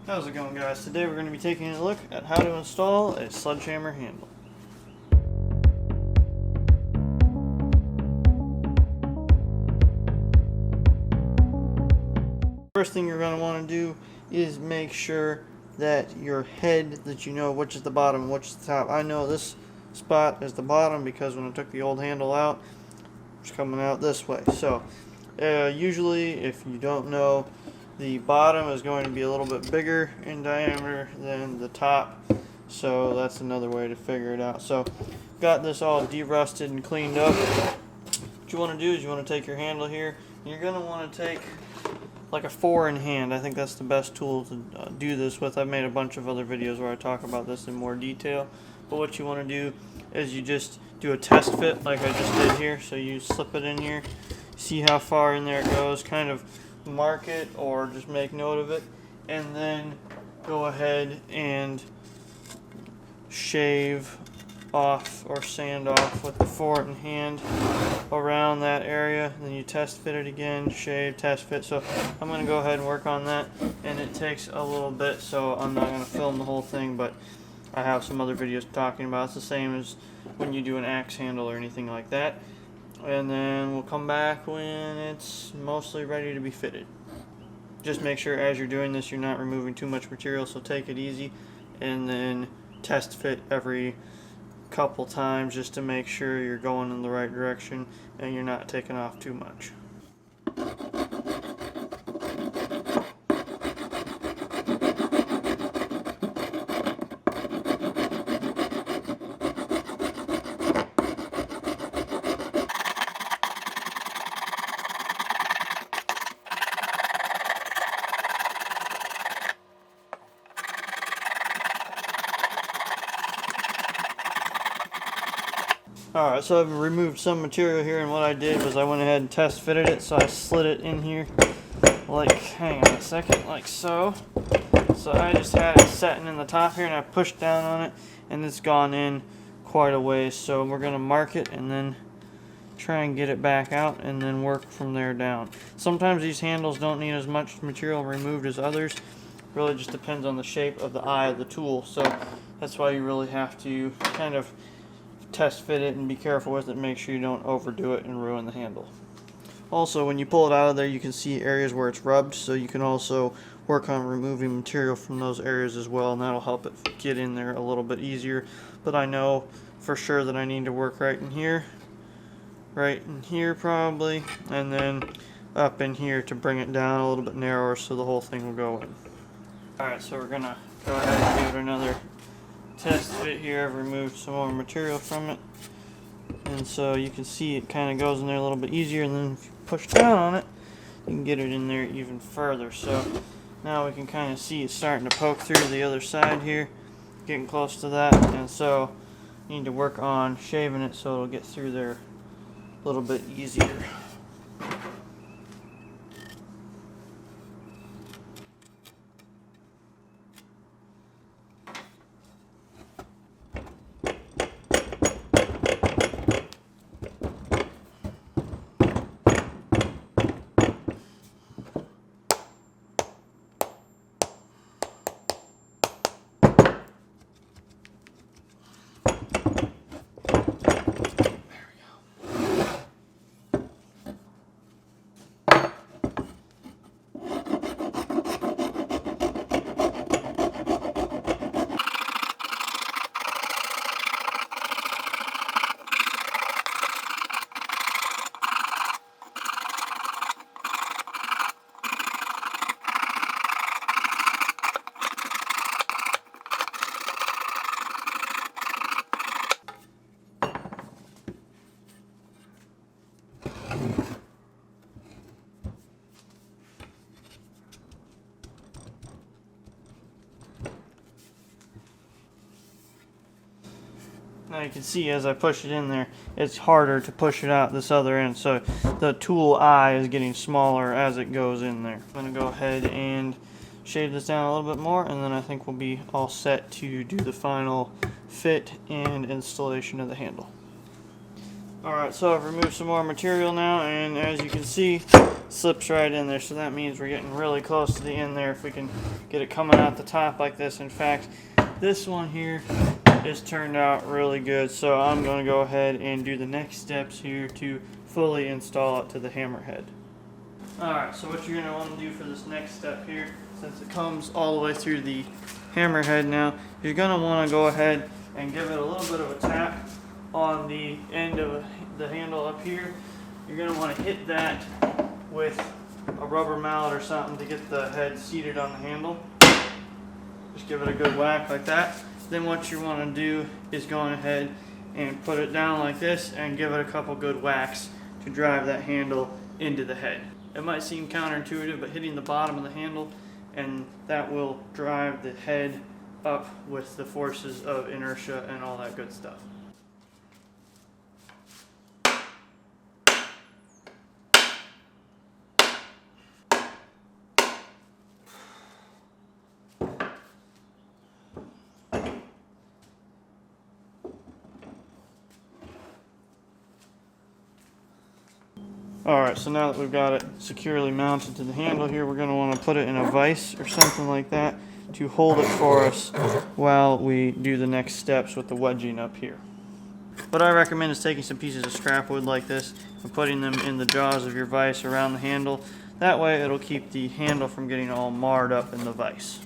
How's it going, guys? Today we're going to be taking a look at how to install a sledgehammer handle. First thing you're going to want to do is make sure that your head, that you know which is the bottom and which is the top. I know this spot is the bottom because when I took the old handle out, it's coming out this way. So usually, if you don't know, the bottom is going to be a little bit bigger in diameter than the top, so that's another way to figure it out. So got this all derusted and cleaned up. What you want to do is you want to take your handle here, and you're going to want to take like a 4 in hand. I think that's the best tool to do this with. I've made a bunch of other videos where I talk about this in more detail, but what you want to do is you just do a test fit like I just did here. So you slip it in here, see how far in there it goes, kind of mark it or just make note of it, and then go ahead and shave off or sand off with the 4 in hand around that area. Then you test fit it again, shave, test fit. So I'm going to go ahead and work on that, and it takes a little bit, so I'm not going to film the whole thing, but I have some other videos talking about it. It's the same as when you do an axe handle or anything like that. And then we'll come back when it's mostly ready to be fitted. Just make sure as you're doing this you're not removing too much material, so take it easy, and then test fit every couple times just to make sure you're going in the right direction and you're not taking off too much. Alright, so I've removed some material here, and what I did was I went ahead and test fitted it. So I slid it in here like, hang on a second, like so. So I just had it setting in the top here, and I pushed down on it, and it's gone in quite a ways. So we're going to mark it and then try and get it back out and then work from there down. Sometimes these handles don't need as much material removed as others. Really just depends on the shape of the eye of the tool. So that's why you really have to kind of test fit it and be careful with it. Make sure you don't overdo it and ruin the handle. Also, when you pull it out of there, you can see areas where it's rubbed, so you can also work on removing material from those areas as well, and that'll help it get in there a little bit easier. But I know for sure that I need to work right in here probably, and then up in here to bring it down a little bit narrower so the whole thing will go in. Alright, so we're gonna go ahead and give it another test fit here. I've removed some more material from it, and so you can see it kind of goes in there a little bit easier, and then if you push down on it you can get it in there even further. So now we can kind of see it starting to poke through the other side here, getting close to that, and so you need to work on shaving it so it'll get through there a little bit easier. Now you can see as I push it in there, it's harder to push it out this other end, so the tool eye is getting smaller as it goes in there. I'm going to go ahead and shave this down a little bit more, and then I think we'll be all set to do the final fit and installation of the handle. Alright, so I've removed some more material now, and as you can see, slips right in there, so that means we're getting really close to the end there if we can get it coming out the top like this. In fact, this one here is turned out really good, so I'm going to go ahead and do the next steps here to fully install it to the hammerhead. Alright, so what you're going to want to do for this next step here, since it comes all the way through the hammerhead now, you're going to want to go ahead and give it a little bit of a tap on the end of the handle up here. You're going to want to hit that with a rubber mallet or something to get the head seated on the handle. Just give it a good whack like that. Then what you want to do is go ahead and put it down like this and give it a couple good whacks to drive that handle into the head. It might seem counterintuitive, but hitting the bottom of the handle, and that will drive the head up with the forces of inertia and all that good stuff. Alright, so now that we've got it securely mounted to the handle here, we're going to want to put it in a vise or something like that to hold it for us while we do the next steps with the wedging up here. What I recommend is taking some pieces of scrap wood like this and putting them in the jaws of your vise around the handle. That way it'll keep the handle from getting all marred up in the vise.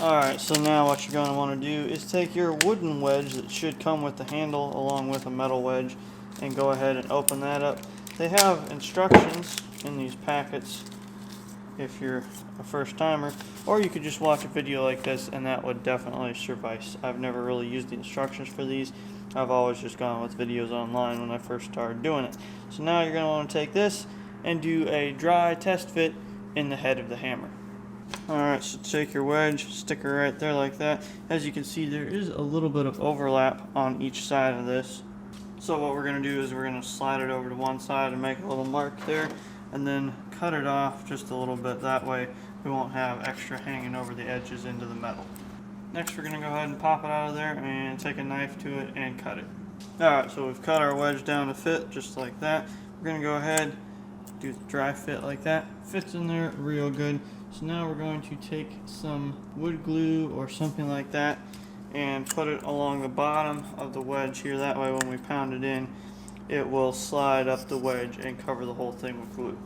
Alright, so now what you're going to want to do is take your wooden wedge that should come with the handle along with a metal wedge and go ahead and open that up. They have instructions in these packets if you're a first timer, or you could just watch a video like this and that would definitely suffice. I've never really used the instructions for these. I've always just gone with videos online when I first started doing it. So now you're going to want to take this and do a dry test fit in the head of the hammer. Alright, so take your wedge, stick her right there like that. As you can see, there is a little bit of overlap on each side of this. So what we're going to do is we're going to slide it over to one side and make a little mark there, and then cut it off just a little bit. That way we won't have extra hanging over the edges into the metal. Next we're going to go ahead and pop it out of there and take a knife to it and cut it. Alright, so we've cut our wedge down to fit just like that. We're going to go ahead, do the dry fit like that. Fits in there real good. So now we're going to take some wood glue or something like that and put it along the bottom of the wedge here. That way when we pound it in, it will slide up the wedge and cover the whole thing with glue.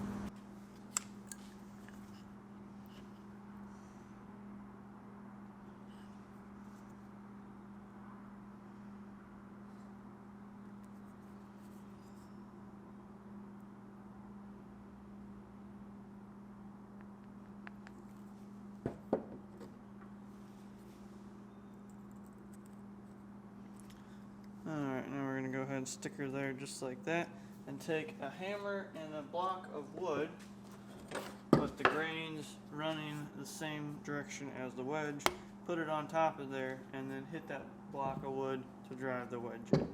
Alright, now we're going to go ahead and stick her there just like that, and take a hammer and a block of wood with the grains running the same direction as the wedge, put it on top of there, and then hit that block of wood to drive the wedge in.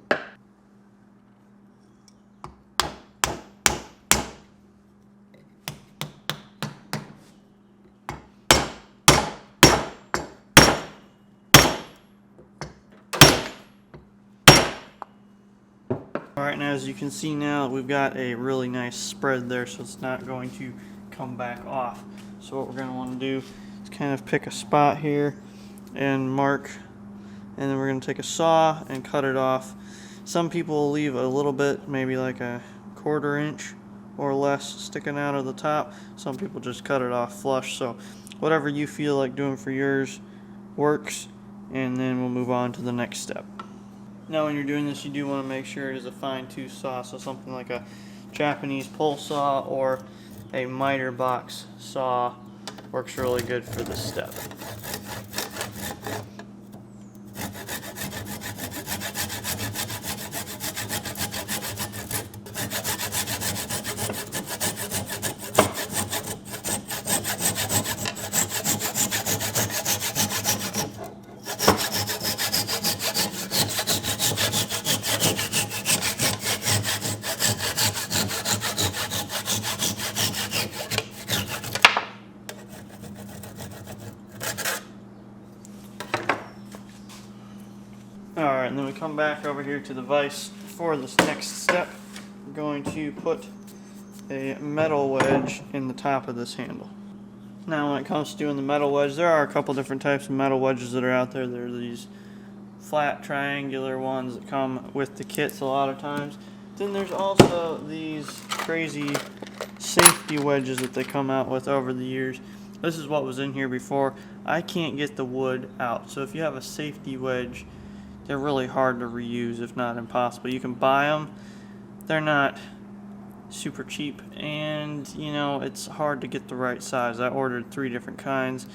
Alright, now as you can see now, we've got a really nice spread there, so it's not going to come back off. So what we're going to want to do is kind of pick a spot here and mark, and then we're going to take a saw and cut it off. Some people will leave a little bit, maybe like a 1/4 inch or less sticking out of the top. Some people just cut it off flush, so whatever you feel like doing for yours works, and then we'll move on to the next step. Now when you're doing this, you do want to make sure it is a fine tooth saw, so something like a Japanese pole saw or a miter box saw works really good for this step. Alright, and then we come back over here to the vise for this next step. We're going to put a metal wedge in the top of this handle. Now when it comes to doing the metal wedge, there are a couple different types of metal wedges that are out there. There are these flat triangular ones that come with the kits a lot of times. Then there's also these crazy safety wedges that they come out with over the years. This is what was in here before. I can't get the wood out, so if you have a safety wedge, they're really hard to reuse, if not impossible. You can buy them. They're not super cheap, and you know, it's hard to get the right size. I ordered 3 different kinds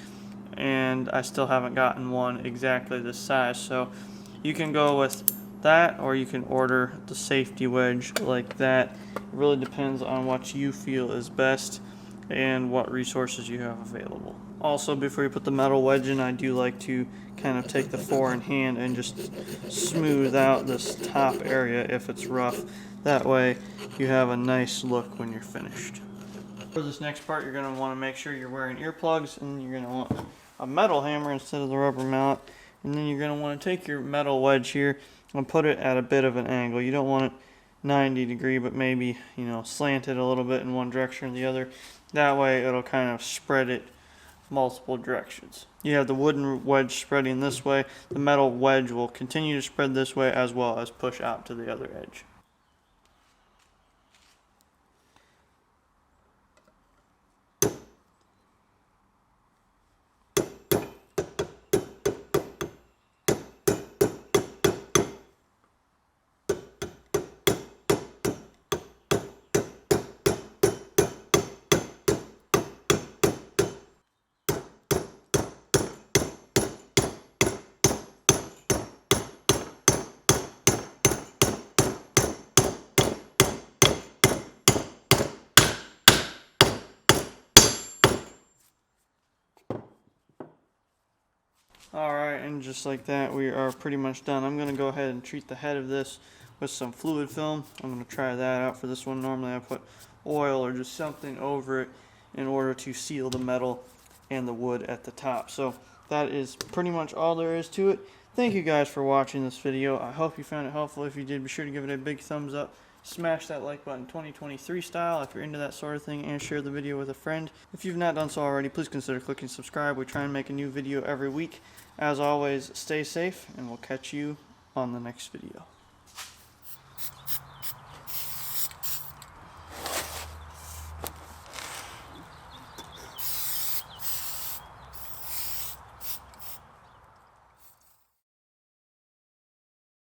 and I still haven't gotten one exactly this size. So you can go with that, or you can order the safety wedge like that. It really depends on what you feel is best and what resources you have available. Also, before you put the metal wedge in, I do like to kind of take the 4 in hand and just smooth out this top area if it's rough. That way you have a nice look when you're finished. For this next part, you're going to want to make sure you're wearing earplugs, and you're going to want a metal hammer instead of the rubber mallet. And then you're going to want to take your metal wedge here and put it at a bit of an angle. You don't want it 90 degree, but maybe, you know, slant it a little bit in one direction or the other. That way it'll kind of spread it multiple directions. You have the wooden wedge spreading this way. The metal wedge will continue to spread this way as well as push out to the other edge. Alright, and just like that, we are pretty much done. I'm going to go ahead and treat the head of this with some fluid film. I'm going to try that out for this one. Normally I put oil or just something over it in order to seal the metal and the wood at the top. So that is pretty much all there is to it. Thank you guys for watching this video. I hope you found it helpful. If you did, be sure to give it a big thumbs up. Smash that like button 2023 style if you're into that sort of thing, and share the video with a friend. If you've not done so already, please consider clicking subscribe. We try and make a new video every week. As always, stay safe, and we'll catch you on the next video.